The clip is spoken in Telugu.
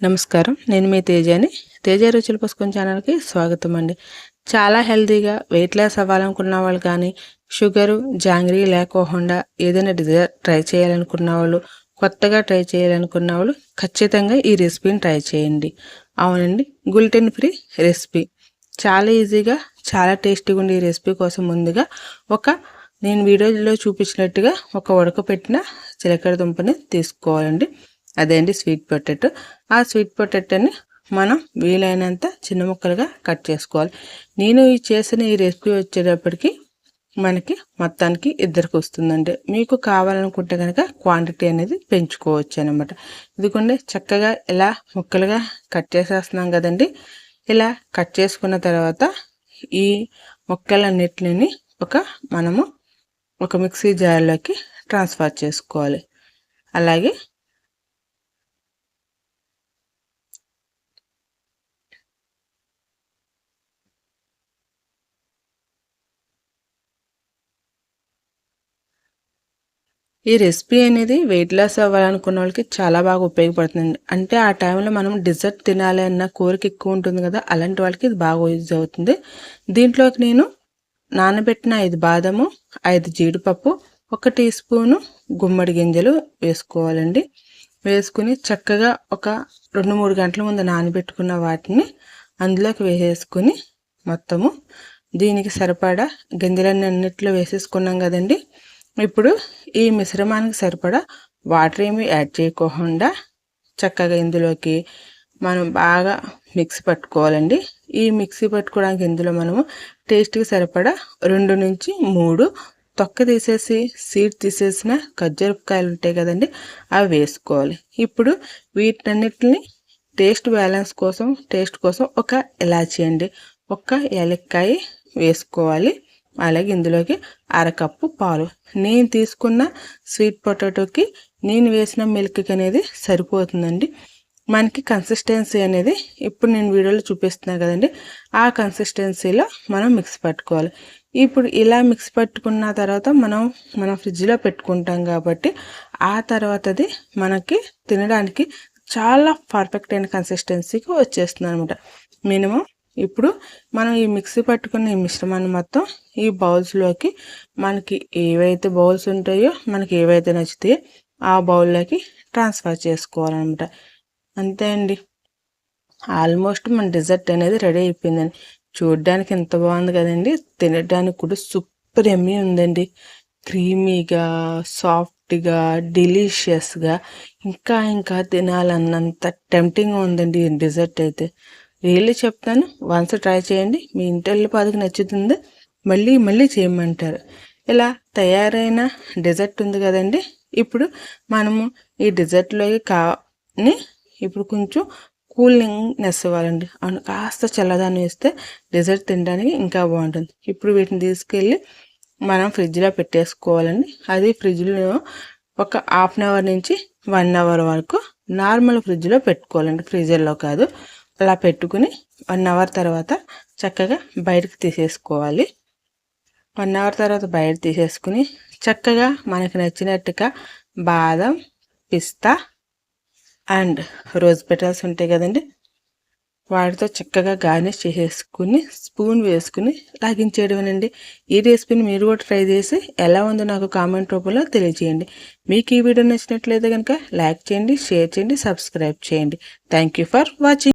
నమస్కారం, నేను మీ తేజని. తేజ రుచుల పుస్తకం ఛానల్కి స్వాగతం అండి. చాలా హెల్తీగా వెయిట్ లాస్ అవ్వాలనుకున్న వాళ్ళు కానీ, షుగరు జాంగ్రీ లేకోకుండా ఏదైనా ట్రై చేయాలనుకున్న వాళ్ళు, కొత్తగా ట్రై చేయాలనుకున్న వాళ్ళు ఖచ్చితంగా ఈ రెసిపీని ట్రై చేయండి. అవునండి, గ్లూటెన్ ఫ్రీ రెసిపీ. చాలా ఈజీగా, చాలా టేస్టీగా ఉండే ఈ రెసిపీ కోసం ముందుగా నేను వీడియోలో చూపించినట్టుగా ఒక ఉడకపెట్టిన చిలకడ దుంపని తీసుకోవాలండి. అదే అండి స్వీట్ పొటాటో. ఆ స్వీట్ పొటాటోని మనం వీలైనంత చిన్న ముక్కలుగా కట్ చేసుకోవాలి. నేను చేసిన ఈ రెసిపీ వచ్చేటప్పటికి మనకి మొత్తానికి ఇద్దరికి వస్తుందండి. మీకు కావాలనుకుంటే కనుక క్వాంటిటీ అనేది పెంచుకోవచ్చు అనమాట. ఇదిగోండి, చక్కగా ఇలా ముక్కలుగా కట్ చేసేస్తున్నాం కదండి. ఇలా కట్ చేసుకున్న తర్వాత ఈ ముక్కలన్నిటిని మనము ఒక మిక్సీ జార్లోకి ట్రాన్స్ఫర్ చేసుకోవాలి. అలాగే ఈ రెసిపీ అనేది వెయిట్ లాస్ అవ్వాలనుకున్న వాళ్ళకి చాలా బాగా ఉపయోగపడుతుంది. అంటే ఆ టైంలో మనం డిజర్ట్ తినాలి అన్న కోరిక ఎక్కువ ఉంటుంది కదా, అలాంటి వాళ్ళకి ఇది బాగా యూజ్ అవుతుంది. దీంట్లోకి నేను నానబెట్టిన 5 బాదము, 5 జీడిపప్పు, 1 టీ స్పూను గుమ్మడి గింజలు వేసుకోవాలండి. వేసుకుని చక్కగా ఒక 2-3 గంటల ముందు నానబెట్టుకున్న వాటిని అందులోకి వేసేసుకుని మొత్తము దీనికి సరిపడా గింజలన్నిట్లో వేసేసుకున్నాం కదండి. ఇప్పుడు ఈ మిశ్రమానికి సరిపడా వాటర్ ఏమి యాడ్ చేయకుండా చక్కగా ఇందులోకి మనం బాగా మిక్సీ పట్టుకోవాలండి. ఈ మిక్సీ పట్టుకోవడానికి ఇందులో మనము టేస్ట్కి సరిపడా 2 నుంచి 3 తొక్క తీసేసి సీడ్ తీసేసిన ఖర్జూరకాయలు ఉంటాయి కదండి, అవి వేసుకోవాలి. ఇప్పుడు వీటన్నిటిని టేస్ట్ కోసం ఒక ఇలాచీ అండి, ఒక ఏలక్కాయ వేసుకోవాలి. అలాగే ఇందులోకి 1/2 కప్పు పాలు. నేను తీసుకున్న స్వీట్ పొటాటోకి నేను వేసిన మిల్క్ అనేది సరిపోతుందండి. మనకి కన్సిస్టెన్సీ అనేది ఇప్పుడు నేను వీడియోలో చూపిస్తున్నాను కదండి, ఆ కన్సిస్టెన్సీలో మనం మిక్స్ పట్టుకోవాలి. ఇప్పుడు ఇలా మిక్స్ పట్టుకున్న తర్వాత మనం ఫ్రిడ్జ్లో పెట్టుకుంటాం కాబట్టి ఆ తర్వాతది మనకి తినడానికి చాలా పర్ఫెక్ట్ అయిన కన్సిస్టెన్సీకి వచ్చేస్తుంది అనమాట. మినిమం ఇప్పుడు మనం ఈ మిక్సీ పట్టుకున్న ఈ మిశ్రమాన్ని మొత్తం ఈ బౌల్స్లోకి, మనకి ఏవైతే బౌల్స్ ఉంటాయో, మనకి ఏవైతే నచ్చుతాయో ఆ బౌల్లోకి ట్రాన్స్ఫర్ చేసుకోవాలన్నమాట. అంతే అండి, ఆల్మోస్ట్ మన డిజర్ట్ అనేది రెడీ అయిపోయిందండి. చూడడానికి ఎంత బాగుంది కదండి, తినడానికి కూడా సూపర్ యమ్మీ ఉందండి. క్రీమీగా, సాఫ్ట్గా, డెలిషియస్గా, ఇంకా తినాలన్నంత టెంప్టింగ్గా ఉందండి ఈ డిజర్ట్ అయితే. రియల్లీ చెప్తాను, వన్స్ ట్రై చేయండి, మీ ఇంటి పాదికి నచ్చుతుంది, మళ్ళీ చేయమంటారు. ఇలా తయారైన డెజర్ట్ ఉంది కదండి. ఇప్పుడు మనము ఈ డెజర్ట్లోకి ఇప్పుడు కొంచెం కూలింగ్నెస్ ఇవ్వాలండి. అవును, కాస్త చల్లదాన్ని వేస్తే డెజర్ట్ తినడానికి ఇంకా బాగుంటుంది. ఇప్పుడు వీటిని తీసుకెళ్ళి మనం ఫ్రిడ్జ్లో పెట్టేసుకోవాలండి. అది ఫ్రిడ్జ్లో ఒక 1/2 అవర్ నుంచి 1 అవర్ వరకు నార్మల్ ఫ్రిడ్జ్లో పెట్టుకోవాలండి, ఫ్రీజర్లో కాదు. అలా పెట్టుకుని 1 అవర్ తర్వాత చక్కగా బయటకు తీసేసుకోవాలి. 1 అవర్ తర్వాత బయట తీసేసుకుని చక్కగా మనకి నచ్చినట్టుగా బాదం, పిస్తా అండ్ రోజ్ పెటల్స్ ఉంటాయి కదండి, వాటితో చక్కగా గార్నిష్ చేసేసుకుని స్పూన్ వేసుకుని లాగించేయడమేనండి. ఈ రెసిపీని మీరు కూడా ట్రై చేసి ఎలా ఉందో నాకు కామెంట్ రూపంలో తెలియజేయండి. మీకు ఈ వీడియో నచ్చినట్లయితే కనుక లైక్ చేయండి, షేర్ చేయండి, సబ్స్క్రైబ్ చేయండి. Thank you for watching.